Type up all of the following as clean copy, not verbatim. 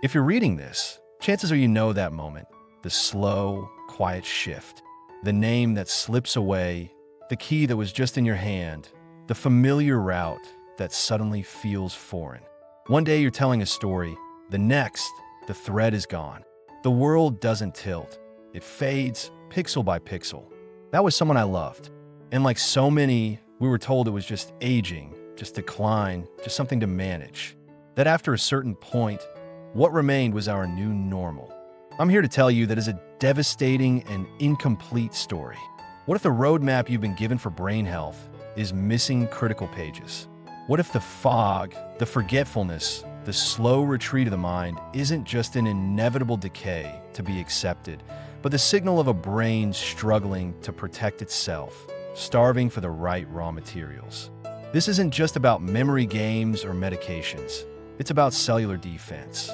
If you're reading this, chances are you know that moment, the slow, quiet shift, the name that slips away, the key that was just in your hand, the familiar route that suddenly feels foreign. One day you're telling a story, the next, the thread is gone. The world doesn't tilt. It fades, pixel by pixel. That was someone I loved. And like so many, we were told it was just aging, just decline, just something to manage. That after a certain point, what remained was our new normal. I'm here to tell you that is a devastating and incomplete story. What if the roadmap you've been given for brain health is missing critical pages? What if the fog, the forgetfulness, the slow retreat of the mind isn't just an inevitable decay to be accepted, but the signal of a brain struggling to protect itself, starving for the right raw materials? This isn't just about memory games or medications. It's about cellular defense.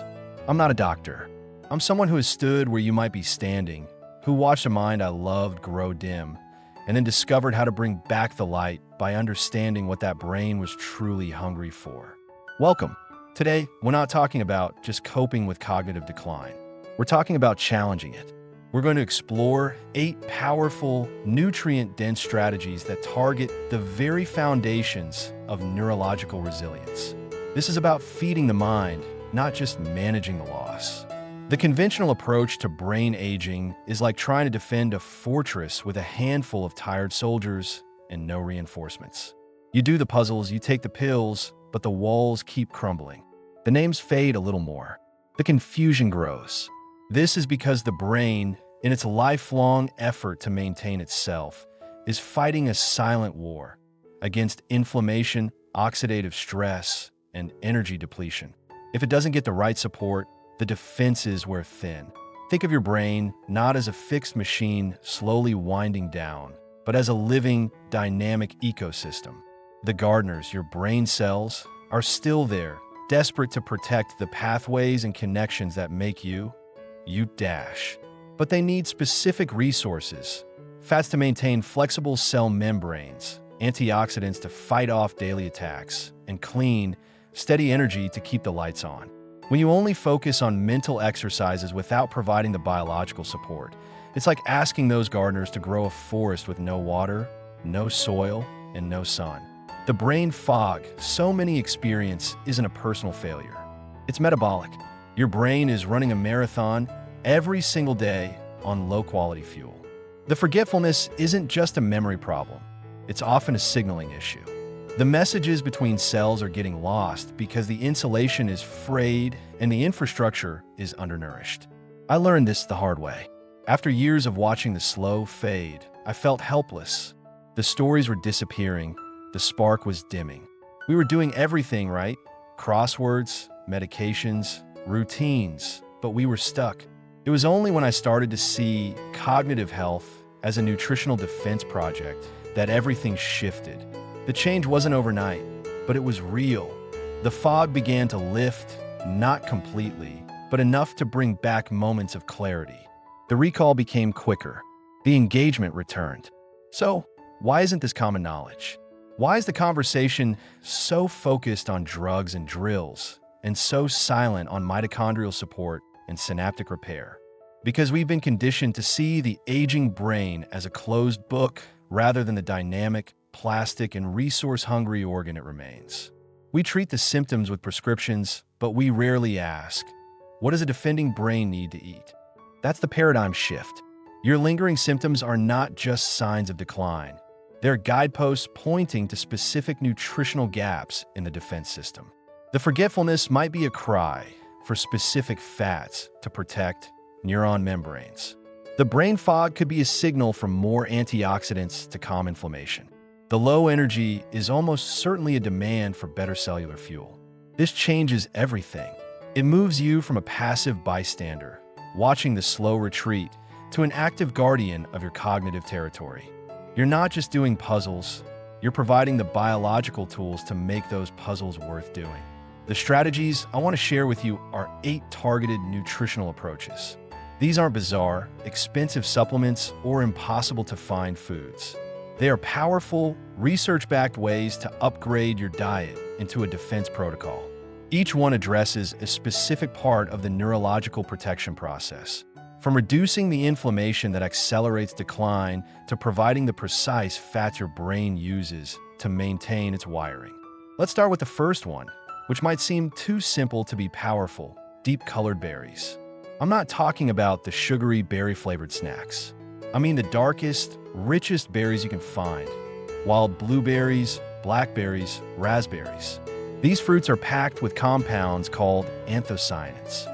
I'm not a doctor. I'm someone who has stood where you might be standing, who watched a mind I loved grow dim, and then discovered how to bring back the light by understanding what that brain was truly hungry for. Welcome. Today, we're not talking about just coping with cognitive decline. We're talking about challenging it. We're going to explore 8 powerful, nutrient-dense strategies that target the very foundations of neurological resilience. This is about feeding the mind, not just managing the loss. The conventional approach to brain aging is like trying to defend a fortress with a handful of tired soldiers and no reinforcements. You do the puzzles, you take the pills, but the walls keep crumbling. The names fade a little more. The confusion grows. This is because the brain, in its lifelong effort to maintain itself, is fighting a silent war against inflammation, oxidative stress, and energy depletion. If it doesn't get the right support, the defenses wear thin. Think of your brain not as a fixed machine slowly winding down, but as a living, dynamic ecosystem. The gardeners, your brain cells, are still there, desperate to protect the pathways and connections that make you dash. But they need specific resources: fats to maintain flexible cell membranes, antioxidants to fight off daily attacks, and clean, steady energy to keep the lights on. When you only focus on mental exercises without providing the biological support, it's like asking those gardeners to grow a forest with no water, no soil, and no sun. The brain fog so many experience isn't a personal failure. It's metabolic. Your brain is running a marathon every single day on low-quality fuel. The forgetfulness isn't just a memory problem. It's often a signaling issue. The messages between cells are getting lost because the insulation is frayed and the infrastructure is undernourished. I learned this the hard way. After years of watching the slow fade, I felt helpless. The stories were disappearing. The spark was dimming. We were doing everything right: crosswords, medications, routines, but we were stuck. It was only when I started to see cognitive health as a nutritional defense project that everything shifted. The change wasn't overnight, but it was real. The fog began to lift, not completely, but enough to bring back moments of clarity. The recall became quicker. The engagement returned. So, why isn't this common knowledge? Why is the conversation so focused on drugs and drills and so silent on mitochondrial support and synaptic repair? Because we've been conditioned to see the aging brain as a closed book rather than the dynamic, plastic, and resource-hungry organ it remains. We treat the symptoms with prescriptions, but we rarely ask, what does a defending brain need to eat? That's the paradigm shift. Your lingering symptoms are not just signs of decline. They're guideposts pointing to specific nutritional gaps in the defense system. The forgetfulness might be a cry for specific fats to protect neuron membranes. The brain fog could be a signal for more antioxidants to calm inflammation. The low energy is almost certainly a demand for better cellular fuel. This changes everything. It moves you from a passive bystander, watching the slow retreat, to an active guardian of your cognitive territory. You're not just doing puzzles, you're providing the biological tools to make those puzzles worth doing. The strategies I want to share with you are 8 targeted nutritional approaches. These aren't bizarre, expensive supplements or impossible-to-find foods. They are powerful, research-backed ways to upgrade your diet into a defense protocol. Each one addresses a specific part of the neurological protection process, from reducing the inflammation that accelerates decline to providing the precise fats your brain uses to maintain its wiring. Let's start with the first one, which might seem too simple to be powerful: deep-colored berries. I'm not talking about the sugary berry-flavored snacks. I mean the darkest, richest berries you can find: wild blueberries, blackberries, raspberries. These fruits are packed with compounds called anthocyanins.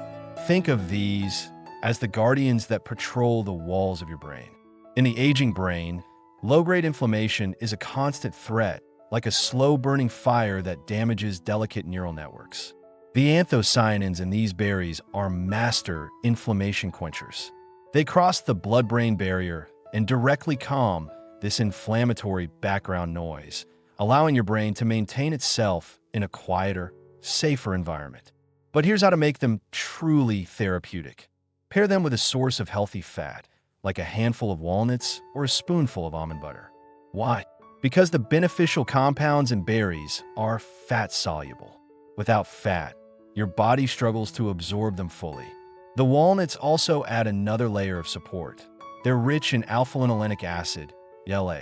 Think of these as the guardians that patrol the walls of your brain. In the aging brain, low-grade inflammation is a constant threat, like a slow-burning fire that damages delicate neural networks. The anthocyanins in these berries are master inflammation quenchers. They cross the blood-brain barrier and directly calm this inflammatory background noise, allowing your brain to maintain itself in a quieter, safer environment. But here's how to make them truly therapeutic. Pair them with a source of healthy fat, like a handful of walnuts or a spoonful of almond butter. Why? Because the beneficial compounds in berries are fat-soluble. Without fat, your body struggles to absorb them fully. The walnuts also add another layer of support. They're rich in alpha-linolenic acid, LA,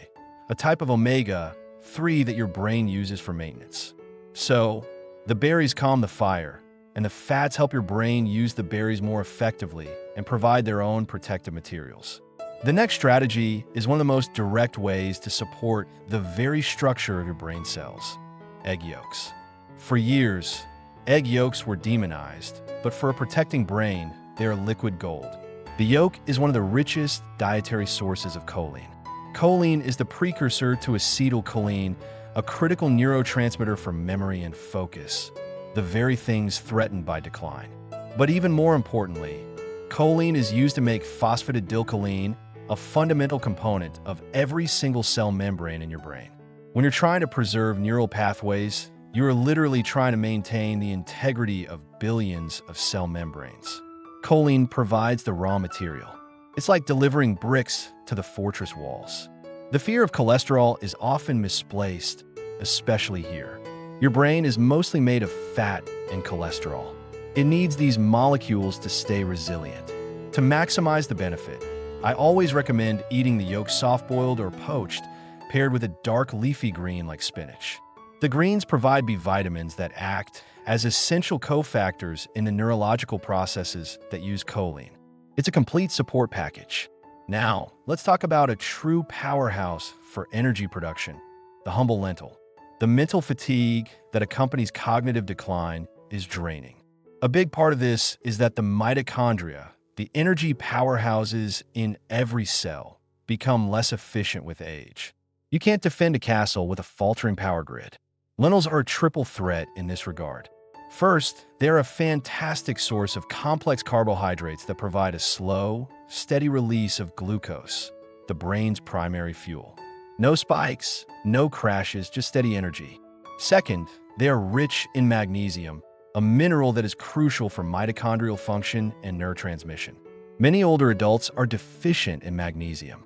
a type of omega-3 that your brain uses for maintenance. So, the berries calm the fire, and the fats help your brain use the berries more effectively and provide their own protective materials. The next strategy is one of the most direct ways to support the very structure of your brain cells: egg yolks. For years, egg yolks were demonized, but for a protecting brain, they are liquid gold. The yolk is one of the richest dietary sources of choline. Choline is the precursor to acetylcholine, a critical neurotransmitter for memory and focus, the very things threatened by decline. But even more importantly, choline is used to make phosphatidylcholine, a fundamental component of every single cell membrane in your brain. When you're trying to preserve neural pathways, you are literally trying to maintain the integrity of billions of cell membranes. Choline provides the raw material. It's like delivering bricks to the fortress walls. The fear of cholesterol is often misplaced, especially here. Your brain is mostly made of fat and cholesterol. It needs these molecules to stay resilient. To maximize the benefit, I always recommend eating the yolk soft-boiled or poached, paired with a dark leafy green like spinach. The greens provide B vitamins that act as essential cofactors in the neurological processes that use choline. It's a complete support package. Now, let's talk about a true powerhouse for energy production: the humble lentil. The mental fatigue that accompanies cognitive decline is draining. A big part of this is that the mitochondria, the energy powerhouses in every cell, become less efficient with age. You can't defend a castle with a faltering power grid. Lentils are a triple threat in this regard. First, they're a fantastic source of complex carbohydrates that provide a slow, steady release of glucose, the brain's primary fuel. No spikes, no crashes, just steady energy. Second, they are rich in magnesium, a mineral that is crucial for mitochondrial function and neurotransmission. Many older adults are deficient in magnesium.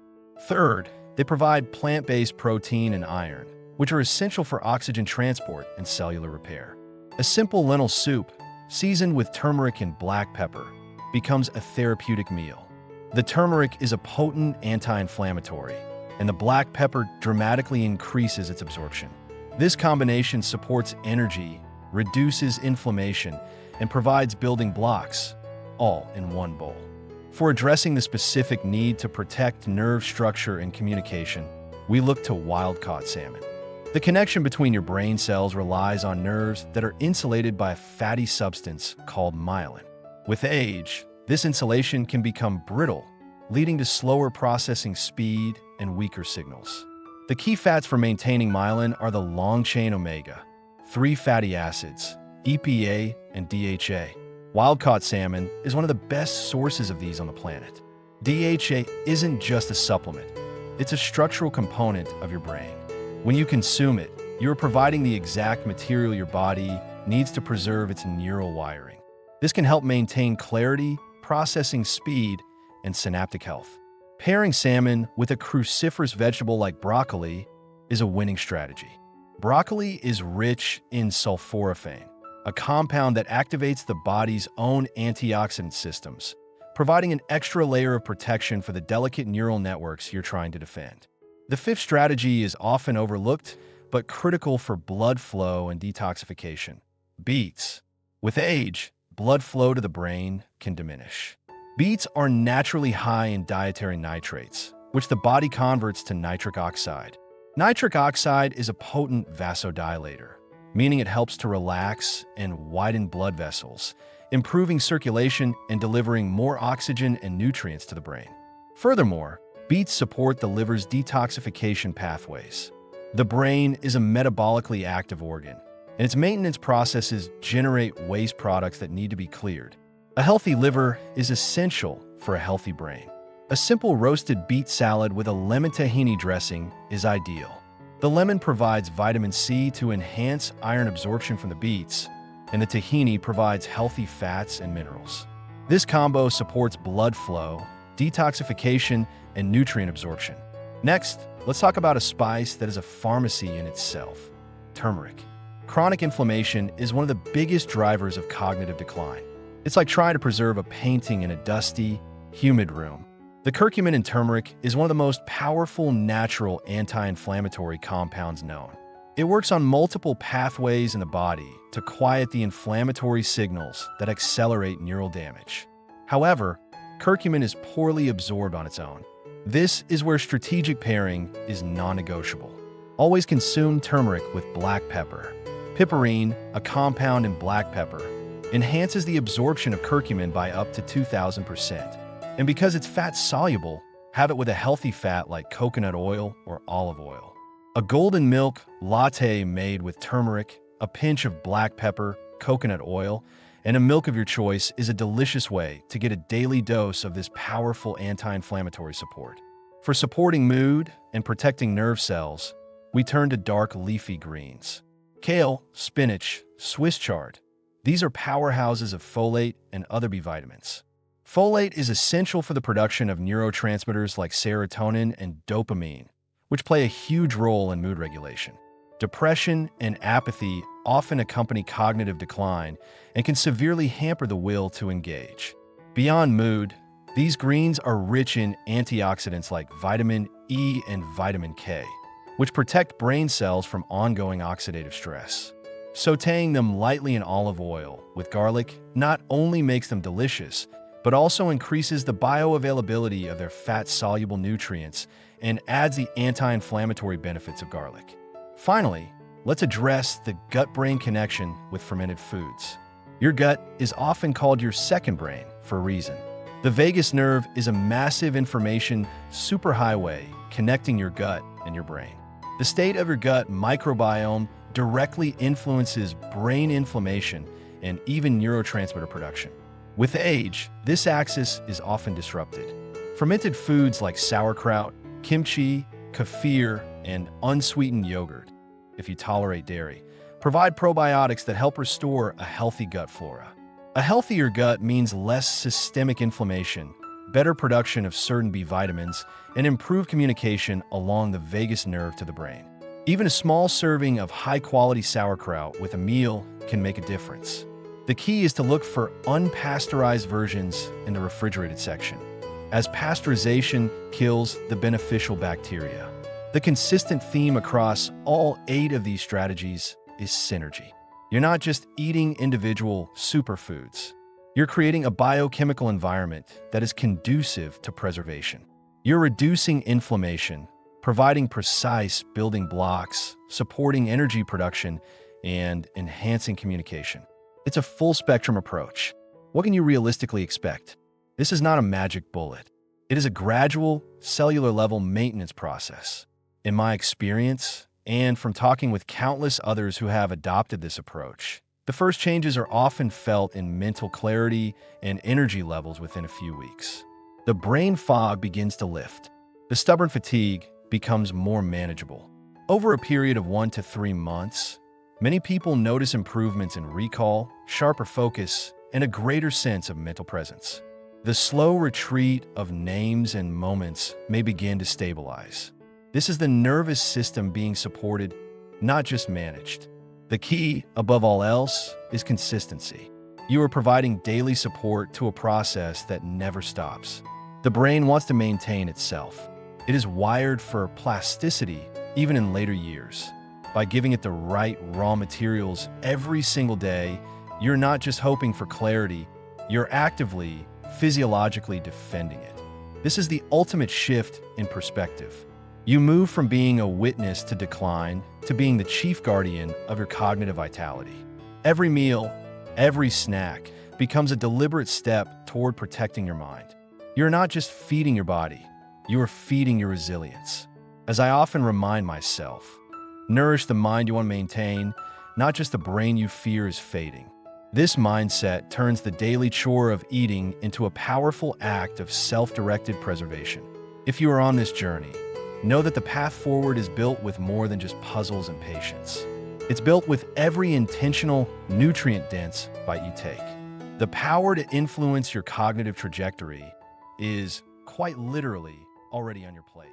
Third, they provide plant-based protein and iron, which are essential for oxygen transport and cellular repair. A simple lentil soup, seasoned with turmeric and black pepper, becomes a therapeutic meal. The turmeric is a potent anti-inflammatory, and the black pepper dramatically increases its absorption. This combination supports energy, reduces inflammation, and provides building blocks, all in one bowl. For addressing the specific need to protect nerve structure and communication, we look to wild-caught salmon. The connection between your brain cells relies on nerves that are insulated by a fatty substance called myelin. With age, this insulation can become brittle, leading to slower processing speed and weaker signals. The key fats for maintaining myelin are the long-chain omega-3 fatty acids, EPA and DHA. Wild-caught salmon is one of the best sources of these on the planet. DHA isn't just a supplement, it's a structural component of your brain. When you consume it, you are providing the exact material your body needs to preserve its neural wiring. This can help maintain clarity, processing speed, and synaptic health. Pairing salmon with a cruciferous vegetable like broccoli is a winning strategy. Broccoli is rich in sulforaphane, a compound that activates the body's own antioxidant systems, providing an extra layer of protection for the delicate neural networks you're trying to defend. The fifth strategy is often overlooked, but critical for blood flow and detoxification. Beets. With age, blood flow to the brain can diminish. Beets are naturally high in dietary nitrates, which the body converts to nitric oxide. Nitric oxide is a potent vasodilator, meaning it helps to relax and widen blood vessels, improving circulation and delivering more oxygen and nutrients to the brain. Furthermore, beets support the liver's detoxification pathways. The brain is a metabolically active organ, and its maintenance processes generate waste products that need to be cleared. A healthy liver is essential for a healthy brain. A simple roasted beet salad with a lemon tahini dressing is ideal. The lemon provides vitamin C to enhance iron absorption from the beets, and the tahini provides healthy fats and minerals. This combo supports blood flow, detoxification, and nutrient absorption. Next, let's talk about a spice that is a pharmacy in itself: turmeric. Chronic inflammation is one of the biggest drivers of cognitive decline. It's like trying to preserve a painting in a dusty, humid room. The curcumin in turmeric is one of the most powerful natural anti-inflammatory compounds known. It works on multiple pathways in the body to quiet the inflammatory signals that accelerate neural damage. However, curcumin is poorly absorbed on its own. This is where strategic pairing is non-negotiable. Always consume turmeric with black pepper. Piperine, a compound in black pepper, enhances the absorption of curcumin by up to 2,000%. And because it's fat-soluble, have it with a healthy fat like coconut oil or olive oil. A golden milk latte made with turmeric, a pinch of black pepper, coconut oil, and a milk of your choice is a delicious way to get a daily dose of this powerful anti-inflammatory support. For supporting mood and protecting nerve cells, we turn to dark leafy greens. Kale, spinach, Swiss chard. These are powerhouses of folate and other B vitamins. Folate is essential for the production of neurotransmitters like serotonin and dopamine, which play a huge role in mood regulation. Depression and apathy often accompany cognitive decline and can severely hamper the will to engage. Beyond mood, these greens are rich in antioxidants like vitamin E and vitamin K, which protect brain cells from ongoing oxidative stress. Sautéing them lightly in olive oil with garlic not only makes them delicious, but also increases the bioavailability of their fat-soluble nutrients and adds the anti-inflammatory benefits of garlic. Finally, let's address the gut-brain connection with fermented foods. Your gut is often called your second brain for a reason. The vagus nerve is a massive information superhighway connecting your gut and your brain. The state of your gut microbiome directly influences brain inflammation and even neurotransmitter production. With age, this axis is often disrupted. Fermented foods like sauerkraut, kimchi, kefir, and unsweetened yogurt, if you tolerate dairy, provide probiotics that help restore a healthy gut flora. A healthier gut means less systemic inflammation, better production of certain B vitamins, and improved communication along the vagus nerve to the brain. Even a small serving of high-quality sauerkraut with a meal can make a difference. The key is to look for unpasteurized versions in the refrigerated section, as pasteurization kills the beneficial bacteria. The consistent theme across all 8 of these strategies is synergy. You're not just eating individual superfoods. You're creating a biochemical environment that is conducive to preservation. You're reducing inflammation, providing precise building blocks, supporting energy production, and enhancing communication. It's a full-spectrum approach. What can you realistically expect? This is not a magic bullet. It is a gradual, cellular-level maintenance process. In my experience, and from talking with countless others who have adopted this approach, the first changes are often felt in mental clarity and energy levels within a few weeks. The brain fog begins to lift. The stubborn fatigue becomes more manageable. Over a period of 1 to 3 months, many people notice improvements in recall, sharper focus, and a greater sense of mental presence. The slow retreat of names and moments may begin to stabilize. This is the nervous system being supported, not just managed. The The key, above all else, is consistency. You are providing daily support to a process that never stops. The brain wants to maintain itself. It is wired for plasticity, even in later years. By giving it the right raw materials every single day, you're not just hoping for clarity, you're actively, physiologically defending it. This is the ultimate shift in perspective. You move from being a witness to decline to being the chief guardian of your cognitive vitality. Every meal, every snack becomes a deliberate step toward protecting your mind. You're not just feeding your body, you are feeding your resilience. As I often remind myself, nourish the mind you want to maintain, not just the brain you fear is fading. This mindset turns the daily chore of eating into a powerful act of self-directed preservation. If you are on this journey, know that the path forward is built with more than just puzzles and patience. It's built with every intentional, nutrient-dense bite you take. The power to influence your cognitive trajectory is, quite literally, already on your plate.